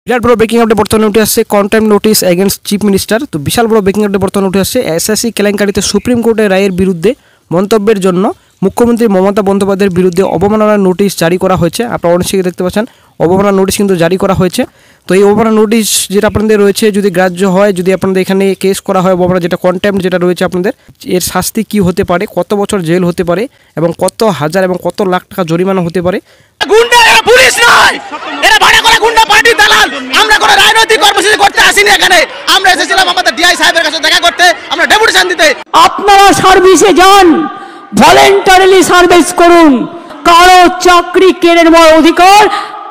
বিরাট বড় breaking update বর্তমানে উঠে আসছে contempt notice against chief minister. তো বিশাল বড় ব্রেকিং আপডেট বর্তমানে উঠে আসছে এসএসসি কেলেঙ্কারিতে সুপ্রিম কোর্টের রায়ের বিরুদ্ধে মন্তব্যের জন্য মুখ্যমন্ত্রী মমতা বন্দ্যোপাধ্যায়ের বিরুদ্ধে অবমাননার নোটিশ জারি করা হয়েছে। আপনারা অনেকেই দেখতে পাচ্ছেন অবমাননার নোটিশ কিন্তু জারি করা হয়েছে। তো এই অবমাননার নোটিশ যেটা আপনাদের রয়েছে যদি গ্রাহ্য হয়, যদি আপনাদের এখানে কেস করা হয় অবমাননা যেটা কন্টেম্প যেটা রয়েছে আপনাদের, এর শাস্তি কি হতে পারে, কত বছর জেল হতে পারে এবং কত হাজার এবং কত লাখ টাকা জরিমানা হতে পারে। গুন্ডা এরা পুলিশ নয়, এরা ভাড়া করে গুন্ডা পার্টি দালাল। আমরা কোনো রাজনৈতিক কর্মসূচি করতে আসিনি এখানে, আমরা এসেছিলাম আমাদের ডিআই সাহেবের কাছে দেখা করতে, আমরা ডেপুটেশন দিতে। আপনারা সার্ভিসে যান, ভলেন্টারিলি সার্ভিস করুন, কারো চাকরি কেড়ে নেওয়ার অধিকার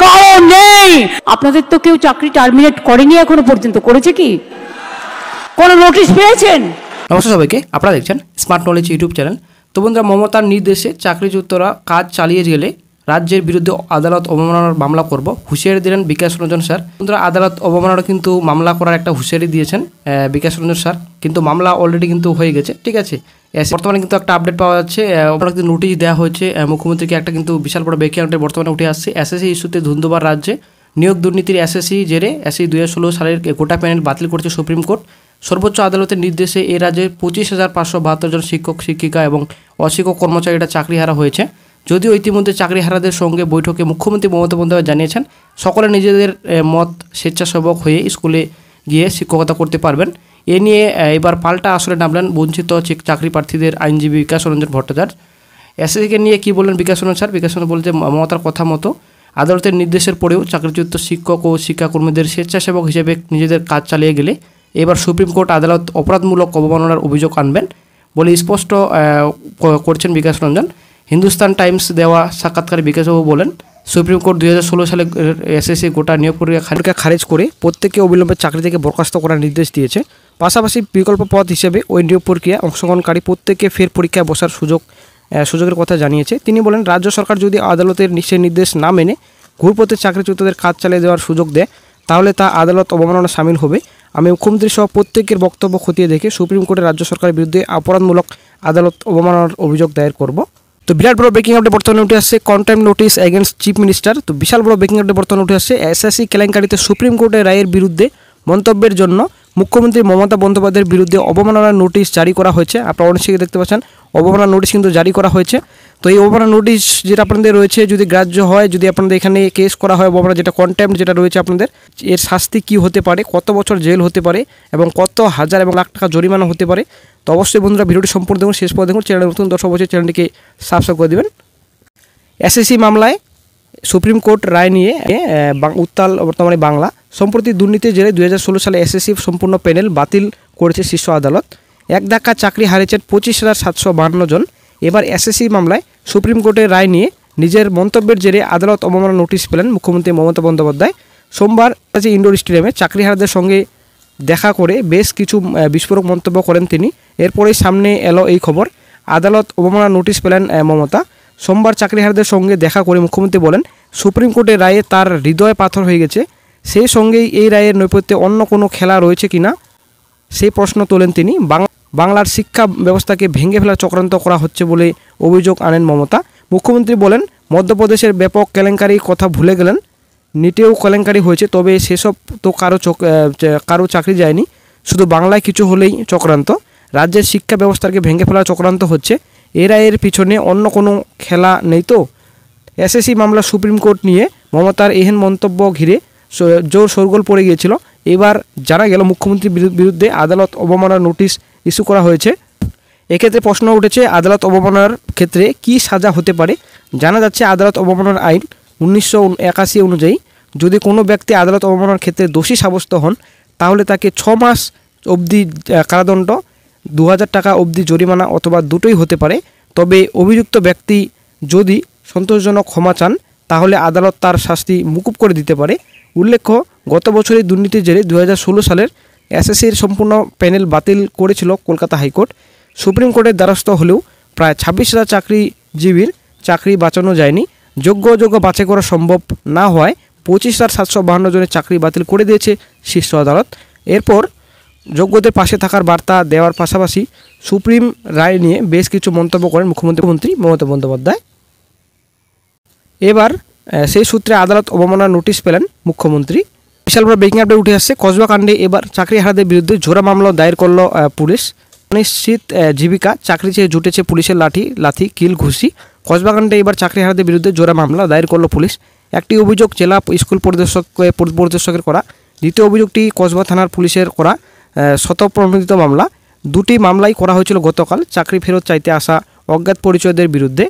কারো নেই। আপনাদের তো কেউ চাকরি টার্মিনেট করেনি এখনো পর্যন্ত, করেছে কি? কোনো নোটিশ পেয়েছেন? নমস্কার সবাইকে, আপনারা দেখছেন স্মার্ট নলেজ ইউটিউব চ্যানেল। তো বন্ধুরা, মমতার নির্দেশে চাকরিচ্যুতরা কাজ চালিয়ে গেলে রাজ্যের বিরুদ্ধে আদালত অবমাননার মামলা করব হুঁশিয়ারি দিলেন বিকাশ রঞ্জন স্যার। বন্ধুরা, আদালত অবমাননার কিন্তু মামলা করার একটা হুঁশিয়ারি দিয়েছেন বিকাশ রঞ্জন স্যার, কিন্তু মামলা অলরেডি কিন্তু হয়ে গেছে। ঠিক আছে, বর্তমানে কিন্তু একটা আপডেট পাওয়া যাচ্ছে, কিন্তু নোটিশ দেওয়া হয়েছে মুখ্যমন্ত্রীকে। একটা কিন্তু বিশাল বড় ব্রেকিং আপডেট বর্তমানে উঠে আসছে। এসএসসি ইস্যুতে ধুন্ধুবার রাজ্যে নিয়োগ দুর্নীতির এসএসসি জেরে এসএসসি 2016 সালের গোটা প্যানেল বাতিল করেছে সুপ্রিম কোর্ট। সর্বোচ্চ আদালতের নির্দেশে এ রাজ্যে 25,572 জন শিক্ষক শিক্ষিকা এবং অশিক্ষক কর্মচারীরা চাকরিহারা হয়েছে। যদিও ইতিমধ্যে চাকরিহারাদের সঙ্গে বৈঠকে মুখ্যমন্ত্রী মমতা বন্দ্যোপাধ্যায় জানিয়েছেন সকলে নিজেদের মত স্বেচ্ছাসেবক হয়ে স্কুলে গিয়ে শিক্ষকতা করতে পারবেন। এ নিয়ে এবার পাল্টা আসরে নামলেন বঞ্চিত চাকরি প্রার্থীদের আইনজীবী বিকাশ রঞ্জন ভট্টাচার্য। এসএসসিকে নিয়ে কী বললেন বিকাশ রঞ্জন স্যার? বিকাশ রঞ্জন বলতে মমতার কথা মতো আদালতের নির্দেশের পরেও চাকরিচ্যুত শিক্ষক ও শিক্ষাকর্মীদের স্বেচ্ছাসেবক হিসেবে নিজেদের কাজ চালিয়ে গেলে এবার সুপ্রিম কোর্ট আদালত অপরাধমূলক অবমাননার অভিযোগ আনবেন বলে স্পষ্ট করছেন বিকাশ রঞ্জন। হিন্দুস্তান টাইমস দেওয়া সাক্ষাৎকারে বিকাশবাবু বলেন, সুপ্রিম কোর্ট 2016 সালে এসএসসি গোটা নিয়োগ প্রক্রিয়া খারিজ করে প্রত্যেককে অবিলম্বে চাকরি থেকে বরখাস্ত করার নির্দেশ দিয়েছে। পাশাপাশি বিকল্প পথ হিসেবে ওই নিয়োগ প্রক্রিয়া অংশগ্রহণকারী প্রত্যেককে ফের পরীক্ষায় বসার সুযোগের কথা জানিয়েছে। তিনি বলেন, রাজ্য সরকার যদি আদালতের নির্দেশ না মেনে ঘুরপথে চাকরিচ্যুতদের কাজ চালিয়ে দেওয়ার সুযোগ দেয় তাহলে তা আদালত অবমাননা শামিল হবে। আমি মুখ্যমন্ত্রী সহ প্রত্যেকের বক্তব্য খতিয়ে দেখে সুপ্রিম কোর্টে রাজ্য সরকারের বিরুদ্ধে অপরাধমূলক আদালত অবমাননার অভিযোগ দায়ের করব। তো বিরাট বড় ব্রেকিং আপডেট বর্তমানে উঠে আসছে contempt notice against chief minister. তো বিশাল বড় ব্রেকিং আপডেট বর্তমানে উঠে আসছে এসএসসি কেলেঙ্কারিতে সুপ্রিম কোর্টের রায়ের বিরুদ্ধে মন্তব্যের জন্য মুখ্যমন্ত্রী মমতা বন্দ্যোপাধ্যায়ের বিরুদ্ধে অবমাননার নোটিশ জারি করা হয়েছে। আপনারা অনেকেই দেখতে পাচ্ছেন অবমাননার নোটিশ কিন্তু জারি করা হয়েছে। তো এই অবমাননার নোটিশ যেটা আপনাদের রয়েছে যদি গ্রাহ্য হয়, যদি আপনাদের এখানে কেস করা হয় অবমাননা যেটা কন্টেম্প যেটা রয়েছে আপনাদের, এর শাস্তি কি হতে পারে, কত বছর জেল হতে পারে এবং কত হাজার এবং লাখ টাকা জরিমানা হতে পারে। তো অবশ্যই বন্ধুরা ভিডিওটি সম্পূর্ণ দেখুন, শেষ পর্যন্ত দেখুন। চ্যানেল নতুন দর্শক অবশ্যই চ্যানেলটিকে সাবস্ক্রাইব করে দেবেন। এসএসসি মামলায় সুপ্রিম কোর্ট রায় নিয়ে উত্তাল বর্তমানে বাংলা। সম্প্রতি দুর্নীতির জেরে 2016 সালে এসএসসি সম্পূর্ণ প্যানেল বাতিল করেছে শীর্ষ আদালত। এক ধাক্কা চাকরি হারিয়েছেন 25,752 জন। এবার এসএসসি মামলায় সুপ্রিম কোর্টের রায় নিয়ে নিজের মন্তব্যের জেরে আদালত অবমাননা নোটিশ পেলেন মুখ্যমন্ত্রী মমতা বন্দ্যোপাধ্যায়। সোমবার ইন্ডোর স্টেডিয়ামে চাকরিহারাদের সঙ্গে দেখা করে বেশ কিছু বিস্ফোরক মন্তব্য করেন তিনি। এরপরেই সামনে এলো এই খবর, আদালত অবমাননা নোটিশ পেলেন মমতা। সোমবার চাকরিহারাদের সঙ্গে দেখা করে মুখ্যমন্ত্রী বলেন, সুপ্রিম কোর্টের রায়ে তার হৃদয় পাথর হয়ে গেছে। সেই সঙ্গেই এই রায়ের নৈপথ্যে অন্য কোনো খেলা রয়েছে কিনা সেই প্রশ্ন তোলেন তিনি। বাংলার শিক্ষা ব্যবস্থাকে ভেঙে ফেলার চক্রান্ত করা হচ্ছে বলে অভিযোগ আনেন মমতা। মুখ্যমন্ত্রী বলেন, মধ্যপ্রদেশের ব্যাপক কেলেঙ্কারির কথা ভুলে গেলেন। নিটেও কেলেঙ্কারি হয়েছে, তবে সেসব তো কারো চাকরি যায়নি, শুধু বাংলায় কিছু হলেই চক্রান্ত। রাজ্যের শিক্ষা ব্যবস্থাকে ভেঙে ফেলার চক্রান্ত হচ্ছে, এ রায়ের পিছনে অন্য কোনো খেলা নেই তো? এসএসসি মামলা সুপ্রিম কোর্ট নিয়ে মমতার এহেন মন্তব্য ঘিরে জোর শোরগোল পড়ে গিয়েছিল। এবার জানা গেল মুখ্যমন্ত্রীর বিরুদ্ধে আদালত অবমাননার নোটিশ ইস্যু করা হয়েছে। এক্ষেত্রে প্রশ্ন উঠেছে, আদালত অবমাননার ক্ষেত্রে কি সাজা হতে পারে। জানা যাচ্ছে, আদালত অবমাননার আইন 1981 অনুযায়ী যদি কোনো ব্যক্তি আদালত অবমাননার ক্ষেত্রে দোষী সাব্যস্ত হন তাহলে তাকে 6 মাস অবধি কারাদণ্ড, 2,000 টাকা অবধি জরিমানা অথবা দুটোই হতে পারে। তবে অভিযুক্ত ব্যক্তি যদি সন্তোষজনক ক্ষমা চান তাহলে আদালত তার শাস্তি মুকুব করে দিতে পারে। উল্লেখ্য, গত বছরের দুর্নীতির জেরে 2016 সালের এসএসসির সম্পূর্ণ প্যানেল বাতিল করেছিল কলকাতা হাইকোর্ট। সুপ্রিম কোর্টের দ্বারস্থ হলেও প্রায় 26,000 চাকরিজীবীর চাকরি বাঁচানো যায়নি। যোগ্য বাছাই করা সম্ভব না হওয়ায় 25,752 জনের চাকরি বাতিল করে দিয়েছে শীর্ষ আদালত। এরপর যোগ্যদের পাশে থাকার বার্তা দেওয়ার পাশাপাশি সুপ্রিম রায় নিয়ে বেশ কিছু মন্তব্য করেন মুখ্যমন্ত্রী মমতা বন্দ্যোপাধ্যায়। এবার সেই সূত্রে আদালত অবমাননার নোটিশ পেলেন মুখ্যমন্ত্রী। বিশাল বড় ব্রেকিং আপডেট উঠে আসছে। কসবা কাণ্ডে এবার চাকরি হারাদের বিরুদ্ধে জোড়া মামলা দায়ের করলো পুলিশ। অনিশ্চিত জীবিকা, চাকরি চেয়ে জুটেছে পুলিশের লাথি কিল ঘুষি। কসবা কাণ্ডে এবার চাকরি হারাদের বিরুদ্ধে জোড়া মামলা দায়ের করলো পুলিশ। একটি অভিযোগ জেলা স্কুল পরিদর্শকের করা, দ্বিতীয় অভিযোগটি কসবা থানার পুলিশের করা স্বতঃপ্রণোদিত মামলা। দুটি মামলাই করা হয়েছিল গতকাল চাকরি ফেরত চাইতে আসা অজ্ঞাত পরিচয়দের বিরুদ্ধে।